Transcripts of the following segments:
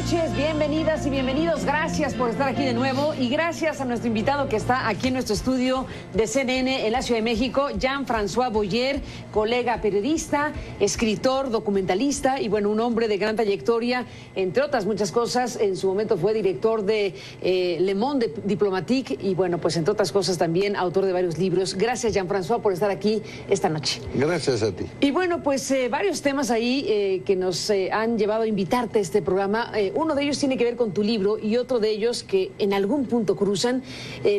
noches, bienvenidas y bienvenidos. Gracias por estar aquí de nuevo y gracias a nuestro invitado que está aquí en nuestro estudio de CNN en la Ciudad de México, Jean-François Boyer, colega periodista, escritor, documentalista y bueno, un hombre de gran trayectoria, entre otras muchas cosas. En su momento fue director de Le Monde Diplomatique y bueno, pues entre otras cosas también autor de varios libros. Gracias, Jean-François, por estar aquí esta noche. Gracias a ti. Y bueno, pues varios temas ahí que nos han llevado a invitarte a este programa. Uno de ellos tiene que ver con tu libro y otro de ellos que en algún punto cruzan,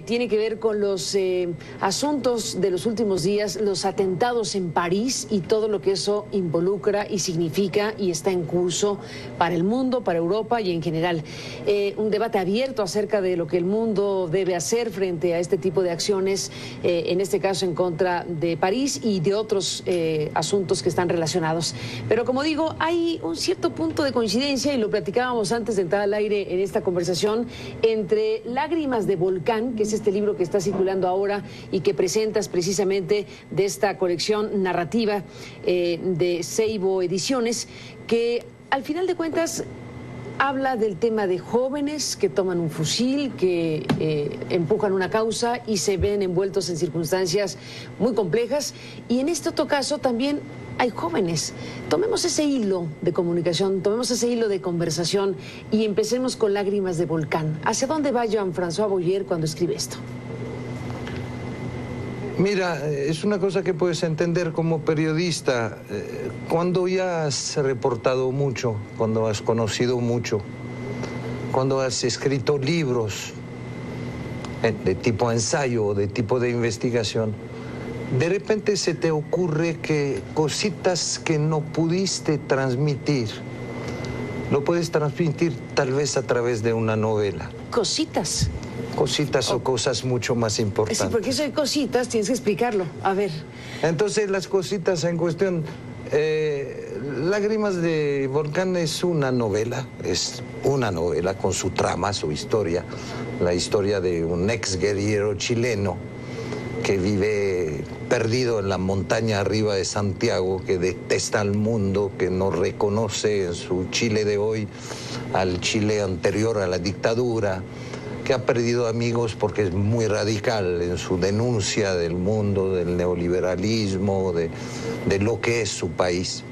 tiene que ver con los asuntos de los últimos días, los atentados en París y todo lo que eso involucra y significa y está en curso para el mundo, para Europa y en general. Un debate abierto acerca de lo que el mundo debe hacer frente a este tipo de acciones, en este caso en contra de París y de otros asuntos que están relacionados. Pero como digo, hay un cierto punto de coincidencia y lo platicábamos antes de entrar al aire en esta conversación entre Lágrimas de Volcán, que es este libro que está circulando ahora y que presentas precisamente de esta colección narrativa de Seibo Ediciones, que al final de cuentas habla del tema de jóvenes que toman un fusil, que empujan una causa y se ven envueltos en circunstancias muy complejas. Y en este otro caso también hay jóvenes. Tomemos ese hilo de comunicación, tomemos ese hilo de conversación y empecemos con Lágrimas de Volcán. ¿Hacia dónde va Jean-François Boyer cuando escribe esto? Mira, es una cosa que puedes entender como periodista. Cuando ya has reportado mucho, cuando has conocido mucho, cuando has escrito libros de tipo ensayo o de tipo de investigación, de repente se te ocurre que cositas que no pudiste transmitir, lo puedes transmitir tal vez a través de una novela. Cositas. Cositas o cosas mucho más importantes. Sí, porque eso de cositas tienes que explicarlo. A ver. Entonces, las cositas en cuestión, Lágrimas de Volcán es una novela con su trama, su historia, la historia de un ex guerrillero chileno que vive perdido en la montaña arriba de Santiago, que detesta al mundo, que no reconoce en su Chile de hoy al Chile anterior a la dictadura, que ha perdido amigos porque es muy radical en su denuncia del mundo, del neoliberalismo, de lo que es su país.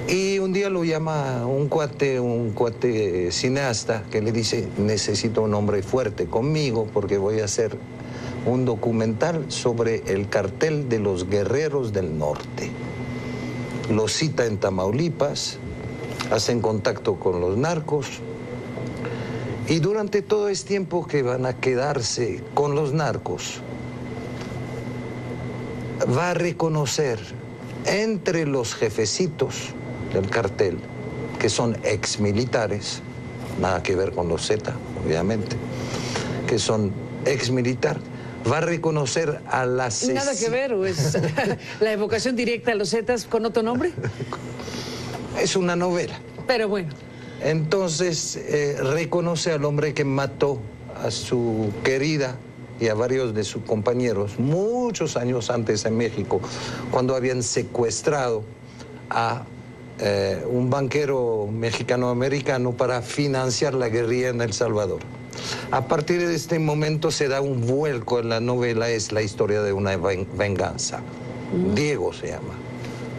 Y un día lo llama un cuate cineasta que le dice: necesito un hombre fuerte conmigo porque voy a hacer un documental sobre el cartel de los guerreros del norte. Lo cita en Tamaulipas, hacen contacto con los narcos. Y durante todo este tiempo que van a quedarse con los narcos, va a reconocer entre los jefecitos del cartel, que son exmilitares, nada que ver con los Z, obviamente, que son exmilitares, va a reconocer a las... Nada que ver, ¿o es la evocación directa a los Zetas con otro nombre? Es una novela. Pero bueno. Entonces reconoce al hombre que mató a su querida y a varios de sus compañeros muchos años antes en México, cuando habían secuestrado a un banquero mexicano-americano para financiar la guerrilla en El Salvador. A partir de este momento se da un vuelco en la novela, es la historia de una venganza. Diego se llama.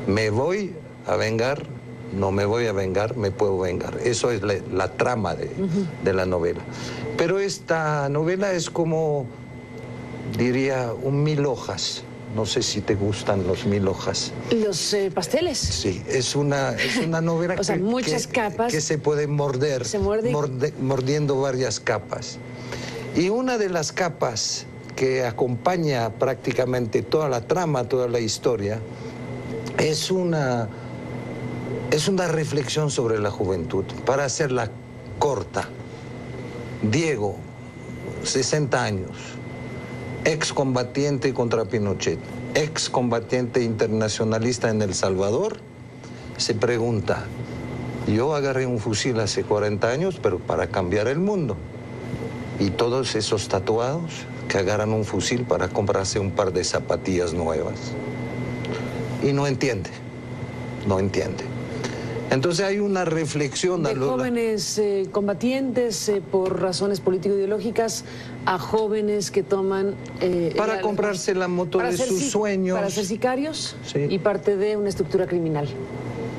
Me voy a vengar. No me voy a vengar, me puedo vengar. Eso es la trama de la novela. Pero esta novela es como, diría, un 1000 hojas. No sé si te gustan los 1000 hojas. ¿Los pasteles? Sí, es una novela o sea, muchas capas. Que se puede morder. Se muerde. Mordiendo varias capas. Y una de las capas que acompaña prácticamente toda la trama, toda la historia, es una reflexión sobre la juventud. Para hacerla corta, Diego, 60 años, excombatiente contra Pinochet, excombatiente internacionalista en El Salvador, se pregunta: yo agarré un fusil hace 40 años, pero para cambiar el mundo. Y todos esos tatuados que agarran un fusil para comprarse un par de zapatillas nuevas. Y no entiende. Entonces hay una reflexión de jóvenes combatientes por razones político-ideológicas a jóvenes que toman... para comprarse la moto de sus sueños. Para ser sicarios, sí, y parte de una estructura criminal.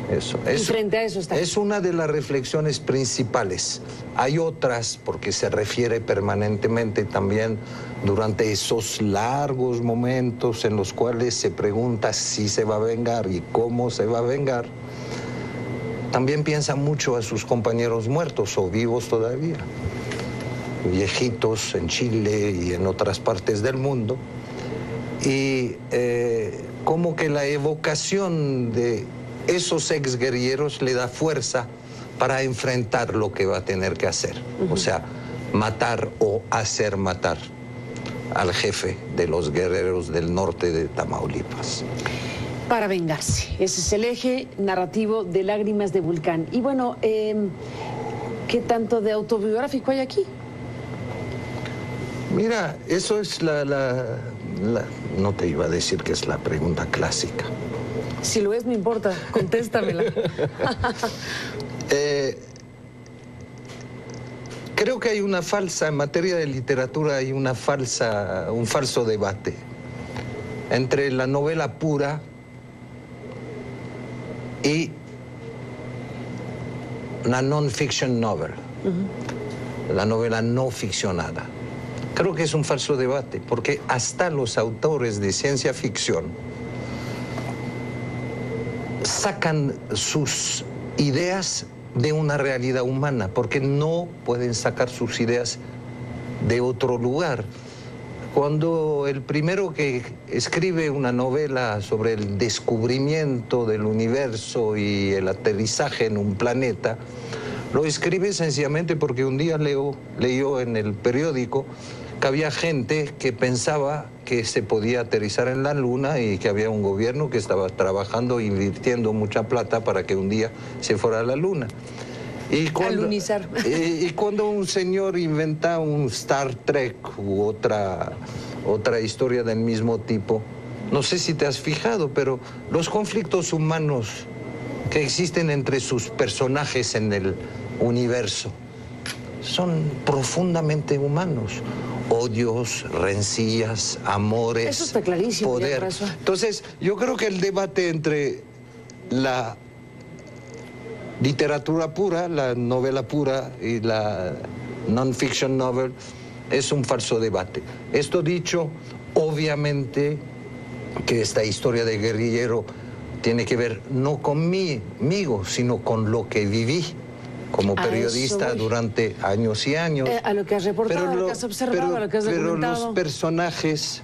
Eso, y frente a eso está. Es una de las reflexiones principales. Hay otras, porque se refiere permanentemente también durante esos largos momentos en los cuales se pregunta si se va a vengar y cómo se va a vengar. También piensa mucho a sus compañeros muertos o vivos todavía, viejitos en Chile y en otras partes del mundo. Y como que la evocación de esos exguerrilleros le da fuerza para enfrentar lo que va a tener que hacer. O sea, matar o hacer matar al jefe de los guerreros del norte de Tamaulipas. Para vengarse. Ese es el eje narrativo de Lágrimas de Volcán. Y bueno, ¿qué tanto de autobiográfico hay aquí? Mira, eso es no te iba a decir que es la pregunta clásica. Si lo es, no importa, contéstamela. Creo que hay una falsa, en materia de literatura hay un falso debate entre la novela pura y la non-fiction novel, la novela no ficcionada. Creo que es un falso debate, porque hasta los autores de ciencia ficción sacan sus ideas de una realidad humana, porque no pueden sacar sus ideas de otro lugar. Cuando el primero que escribe una novela sobre el descubrimiento del universo y el aterrizaje en un planeta, lo escribe sencillamente porque un día leyó en el periódico que había gente que pensaba que se podía aterrizar en la Luna y que había un gobierno que estaba trabajando, invirtiendo mucha plata para que un día se fuera a la Luna. Y cuando un señor inventa un Star Trek u otra historia del mismo tipo, no sé si te has fijado, pero los conflictos humanos que existen entre sus personajes en el universo son profundamente humanos. Odios, rencillas, amores, eso está clarísimo, poder. Entonces, yo creo que el debate entre la literatura pura, la novela pura y la non-fiction novel es un falso debate. Esto dicho, obviamente que esta historia de guerrillero tiene que ver no conmigo, sino con lo que viví como periodista durante años y años. A lo que has reportado, a lo que has observado, a lo que has documentado. Pero los personajes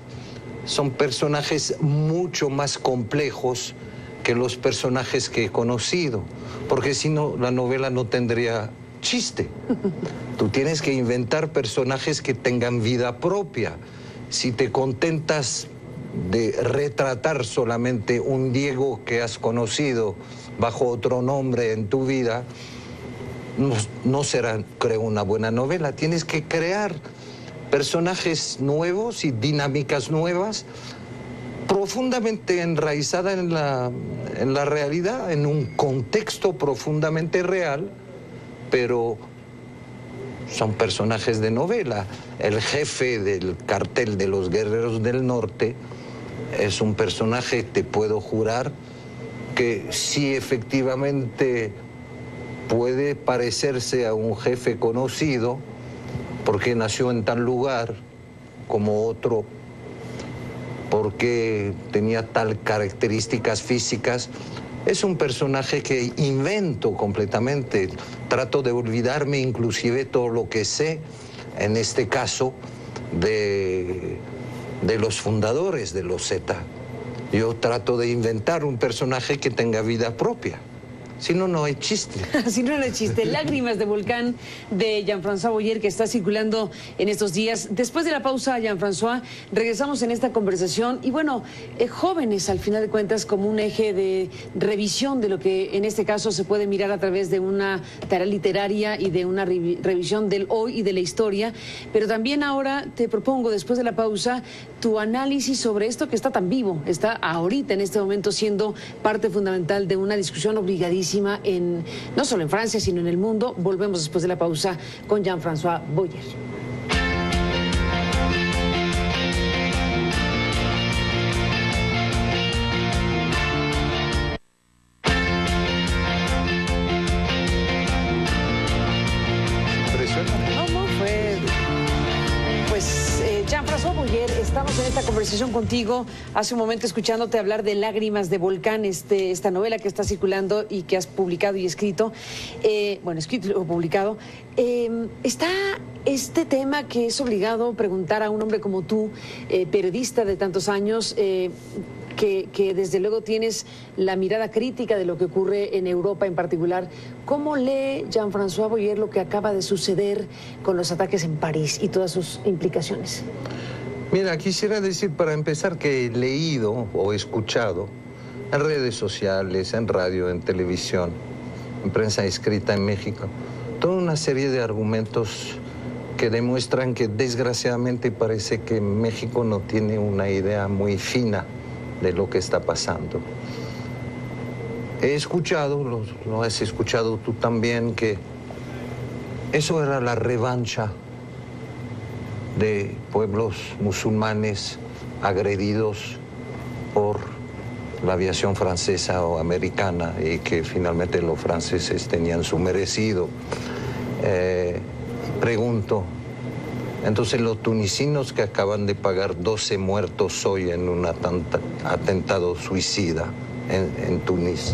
son personajes mucho más complejos que los personajes que he conocido, porque si no, la novela no tendría chiste. Tú tienes que inventar personajes que tengan vida propia. Si te contentas de retratar solamente un Diego que has conocido bajo otro nombre en tu vida, no será, creo, una buena novela. Tienes que crear personajes nuevos y dinámicas nuevas, profundamente enraizada en la realidad, en un contexto profundamente real, pero son personajes de novela. El jefe del cartel de los Guerreros del Norte es un personaje, te puedo jurar, que sí efectivamente puede parecerse a un jefe conocido, porque nació en tal lugar como otro, porque tenía tal características físicas. Es un personaje que invento completamente. Trato de olvidarme inclusive todo lo que sé, en este caso, de los fundadores de los Zeta. Yo trato de inventar un personaje que tenga vida propia. Si no, no hay chiste. Si no, no hay chiste. Lágrimas de Volcán, de Jean-François Boyer, que está circulando en estos días. Después de la pausa, Jean-François, regresamos en esta conversación. Y bueno, jóvenes, al final de cuentas, como un eje de revisión de lo que en este caso se puede mirar a través de una tarea literaria y de una revisión del hoy y de la historia. Pero también ahora te propongo, después de la pausa, tu análisis sobre esto que está tan vivo, está ahorita en este momento siendo parte fundamental de una discusión obligadísima importantísima no solo en Francia, sino en el mundo. Volvemos después de la pausa con Jean-François Boyer. Jean-François Boyer, estamos en esta conversación contigo, hace un momento escuchándote hablar de Lágrimas de Volcán, esta novela que está circulando y que has publicado y escrito, escrito o publicado. Está este tema que es obligado preguntar a un hombre como tú, periodista de tantos años, que desde luego tienes la mirada crítica de lo que ocurre en Europa en particular. ¿Cómo lee Jean-François Boyer lo que acaba de suceder con los ataques en París y todas sus implicaciones? Mira, quisiera decir para empezar que he leído o escuchado en redes sociales, en radio, en televisión, en prensa escrita en México, toda una serie de argumentos que demuestran que desgraciadamente parece que México no tiene una idea muy fina de lo que está pasando. He escuchado, lo has escuchado tú también, que eso era la revancha de pueblos musulmanes agredidos por la aviación francesa o americana y que finalmente los franceses tenían su merecido. Pregunto, entonces los tunisinos que acaban de pagar 12 muertos hoy en un atentado suicida en Túnez,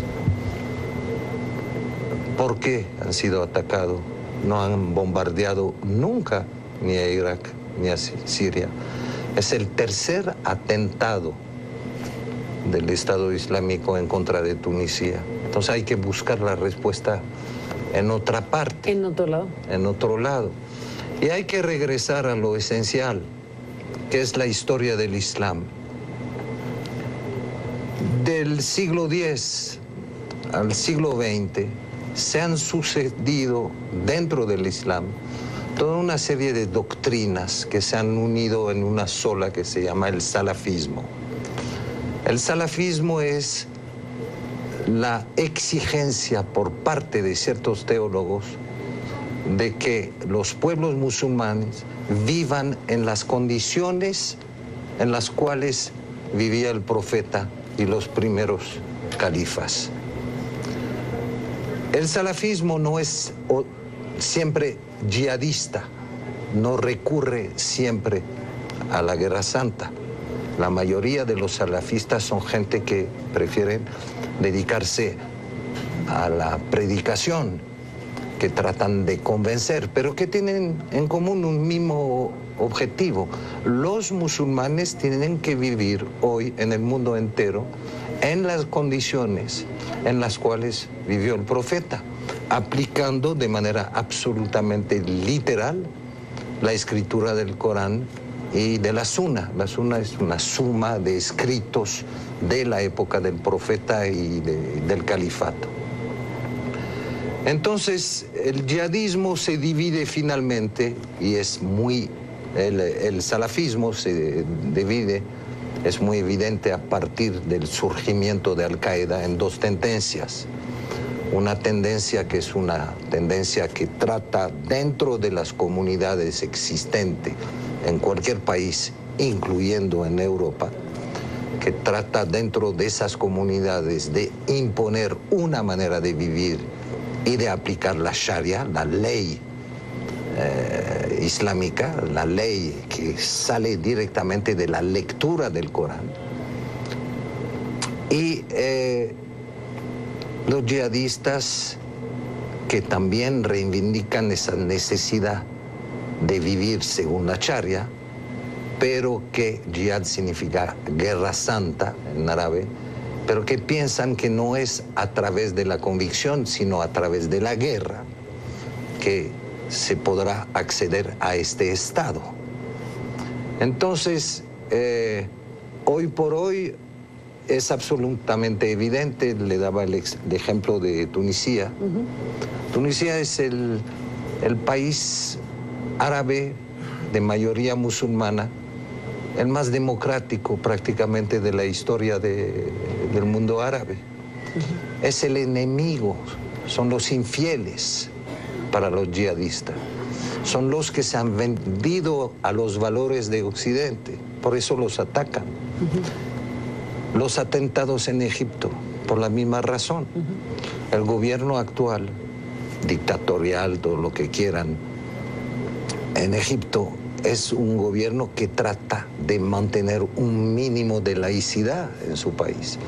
¿por qué han sido atacados? No han bombardeado nunca ni a Irak ni a Siria. Es el tercer atentado del Estado Islámico en contra de Tunisia. Entonces hay que buscar la respuesta en otra parte. ¿En otro lado? En otro lado. Y hay que regresar a lo esencial, que es la historia del Islam. Del siglo X al siglo XX se han sucedido dentro del Islam toda una serie de doctrinas que se han unido en una sola que se llama el salafismo. El salafismo es la exigencia por parte de ciertos teólogos de que los pueblos musulmanes vivan en las condiciones en las cuales vivía el profeta y los primeros califas. El salafismo no es siempre yihadista, no recurre siempre a la guerra santa. La mayoría de los salafistas son gente que prefieren dedicarse a la predicación, que tratan de convencer, pero que tienen en común un mismo objetivo. Los musulmanes tienen que vivir hoy en el mundo entero en las condiciones en las cuales vivió el profeta, aplicando de manera absolutamente literal la escritura del Corán y de la Sunna. La Sunna es una suma de escritos de la época del profeta y del califato. Entonces, el yihadismo se divide finalmente, y es el salafismo se divide, es muy evidente a partir del surgimiento de Al-Qaeda en dos tendencias. Una tendencia que es una tendencia que trata dentro de las comunidades existentes en cualquier país, incluyendo en Europa, que trata dentro de esas comunidades de imponer una manera de vivir y de aplicar la Sharia, la ley islámica, la ley que sale directamente de la lectura del Corán. Y los yihadistas que también reivindican esa necesidad de vivir según la Sharia, pero que jihad significa guerra santa en árabe, pero que piensan que no es a través de la convicción, sino a través de la guerra, que se podrá acceder a este estado. Entonces, hoy por hoy es absolutamente evidente, le daba el ejemplo de Tunisia. Tunisia es el país árabe de mayoría musulmana, el más democrático prácticamente de la historia del mundo árabe. Es el enemigo, son los infieles para los yihadistas. Son los que se han vendido a los valores de Occidente, por eso los atacan. Los atentados en Egipto, por la misma razón. El gobierno actual, dictatorial, todo lo que quieran, en Egipto es un gobierno que trata de mantener un mínimo de laicidad en su país.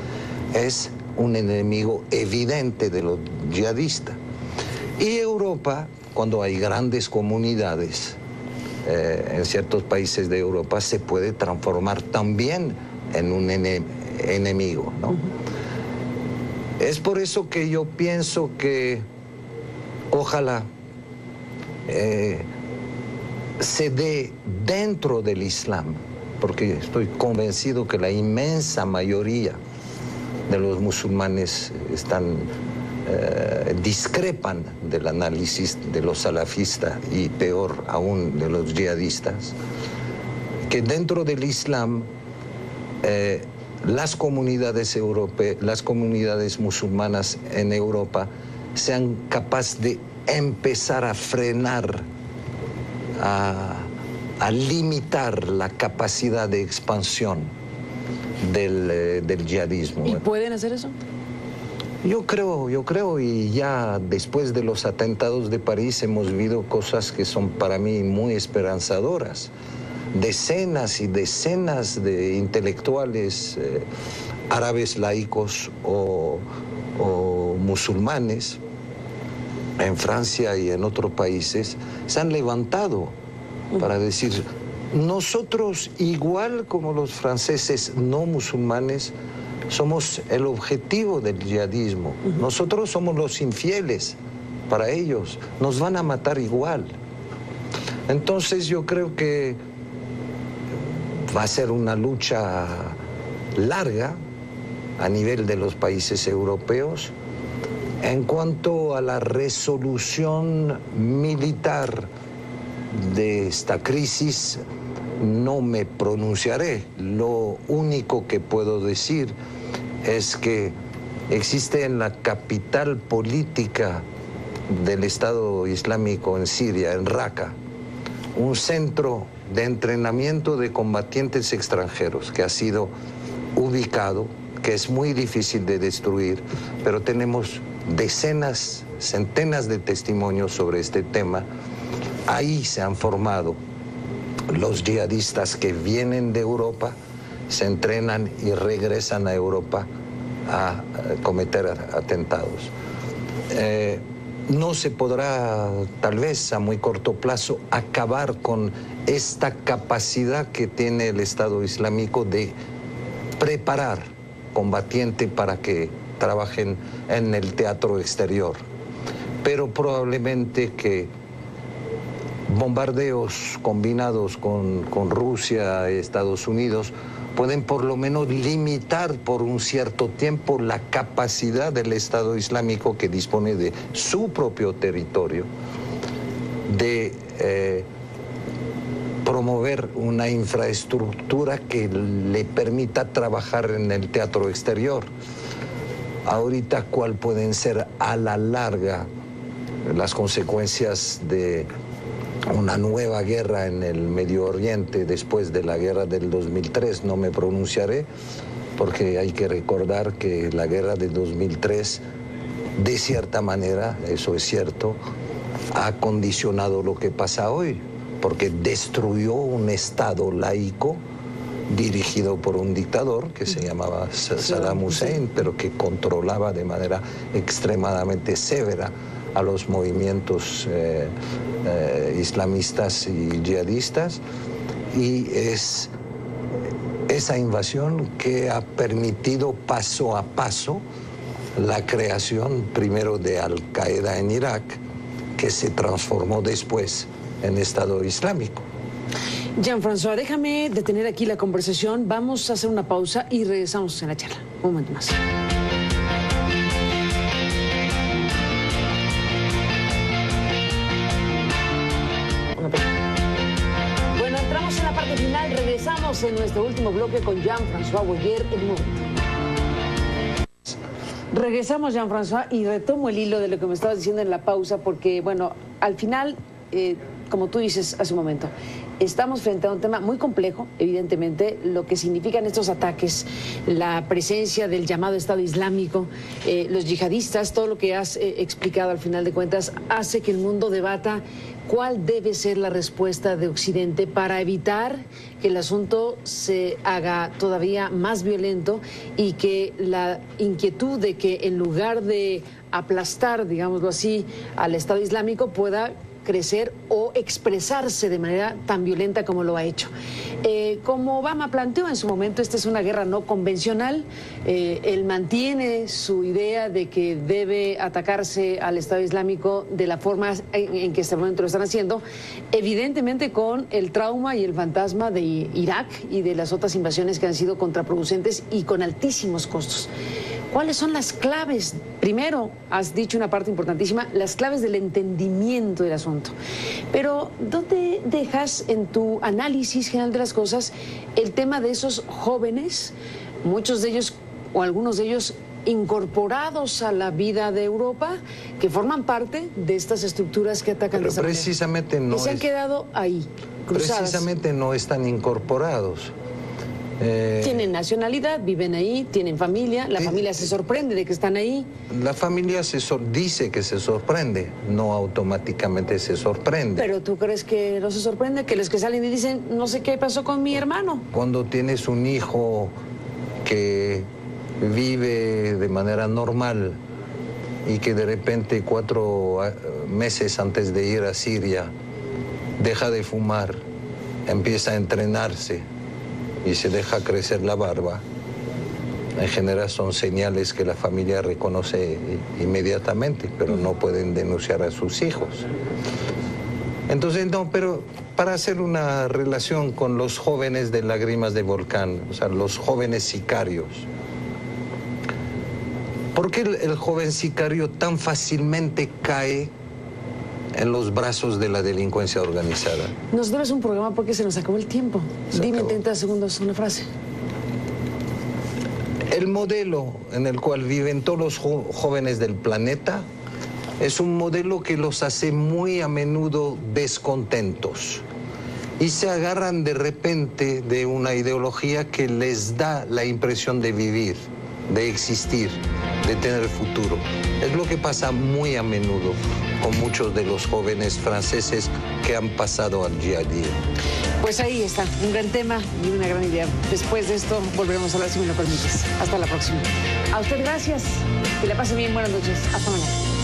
Es un enemigo evidente de los yihadistas. Y Europa, cuando hay grandes comunidades en ciertos países de Europa, se puede transformar también en un enemigo, ¿no? Es por eso que yo pienso que ojalá se dé dentro del Islam, porque estoy convencido que la inmensa mayoría de los musulmanes discrepan del análisis de los salafistas y peor aún de los yihadistas, que dentro del Islam las comunidades musulmanas en Europa sean capaces de empezar a frenar, a limitar la capacidad de expansión del yihadismo. ¿Y pueden hacer eso? Yo creo, y ya después de los atentados de París hemos visto cosas que son para mí muy esperanzadoras. Decenas y decenas de intelectuales árabes laicos o musulmanes en Francia y en otros países se han levantado para decir, nosotros igual como los franceses no musulmanes somos el objetivo del yihadismo. Nosotros somos los infieles para ellos. Nos van a matar igual. Entonces yo creo que va a ser una lucha larga a nivel de los países europeos. En cuanto a la resolución militar de esta crisis, no me pronunciaré. Lo único que puedo decir es que existe en la capital política del Estado Islámico en Siria, en Raqqa, un centro de entrenamiento de combatientes extranjeros que ha sido ubicado, que es muy difícil de destruir, pero tenemos decenas, centenas de testimonios sobre este tema. Ahí se han formado los yihadistas que vienen de Europa, se entrenan y regresan a Europa a cometer atentados. No se podrá, tal vez a muy corto plazo, acabar con esta capacidad que tiene el Estado Islámico de preparar combatientes para que trabajen en el teatro exterior. Pero probablemente que bombardeos combinados con Rusia y Estados Unidos pueden por lo menos limitar por un cierto tiempo la capacidad del Estado Islámico, que dispone de su propio territorio, de promover una infraestructura que le permita trabajar en el teatro exterior. Ahorita, ¿cuál pueden ser a la larga las consecuencias de una nueva guerra en el Medio Oriente después de la guerra del 2003? No me pronunciaré, porque hay que recordar que la guerra del 2003, de cierta manera, eso es cierto, ha condicionado lo que pasa hoy, porque destruyó un Estado laico dirigido por un dictador que se llamaba Saddam Hussein, pero que controlaba de manera extremadamente severa a los movimientos islamistas y yihadistas, y es esa invasión que ha permitido paso a paso la creación primero de Al-Qaeda en Irak, que se transformó después en Estado Islámico. Jean-François, déjame detener aquí la conversación, vamos a hacer una pausa y regresamos en la charla. Un momento más. Bueno, entramos en la parte final, regresamos en nuestro último bloque con Jean-François Boyer en un momento. Regresamos, Jean-François, y retomo el hilo de lo que me estabas diciendo en la pausa, porque, bueno, al final, como tú dices hace un momento, estamos frente a un tema muy complejo, evidentemente, lo que significan estos ataques, la presencia del llamado Estado Islámico, los yihadistas, todo lo que has explicado al final de cuentas, hace que el mundo debata cuál debe ser la respuesta de Occidente para evitar que el asunto se haga todavía más violento y que la inquietud de que en lugar de aplastar, digámoslo así, al Estado Islámico pueda crecer o expresarse de manera tan violenta como lo ha hecho. Como Obama planteó en su momento, esta es una guerra no convencional. Él mantiene su idea de que debe atacarse al Estado Islámico de la forma en que este momento lo están haciendo, evidentemente con el trauma y el fantasma de Irak y de las otras invasiones que han sido contraproducentes y con altísimos costos. ¿Cuáles son las claves? Primero, has dicho una parte importantísima, las claves del entendimiento del asunto. Pero, ¿dónde dejas en tu análisis general de las cosas el tema de esos jóvenes, muchos de ellos o algunos de ellos incorporados a la vida de Europa, que forman parte de estas estructuras que atacan de esa manera? Precisamente no. Que se han quedado ahí, cruzadas. Precisamente no están incorporados. Tienen nacionalidad, viven ahí, tienen familia, la familia se sorprende de que están ahí. La familia dice que se sorprende, no automáticamente se sorprende. ¿Pero tú crees que no se sorprende? Que los que salen y dicen, no sé qué pasó con mi hermano. Cuando tienes un hijo que vive de manera normal y que de repente 4 meses antes de ir a Siria deja de fumar, empieza a entrenarse y se deja crecer la barba, en general son señales que la familia reconoce inmediatamente, pero no pueden denunciar a sus hijos. Entonces, no, pero para hacer una relación con los jóvenes de Lágrimas de Volcán, o sea, los jóvenes sicarios, ¿por qué el joven sicario tan fácilmente cae en los brazos de la delincuencia organizada? Nos debes un programa porque se nos acabó el tiempo. Dime en 30 segundos una frase. El modelo en el cual viven todos los jóvenes del planeta es un modelo que los hace muy a menudo descontentos y se agarran de repente de una ideología que les da la impresión de vivir, de existir, de tener futuro. Es lo que pasa muy a menudo con muchos de los jóvenes franceses que han pasado al día-a-día. Pues ahí está, un gran tema y una gran idea. Después de esto volveremos a hablar si me lo permites. Hasta la próxima. A usted gracias, que la pase bien, buenas noches. Hasta mañana.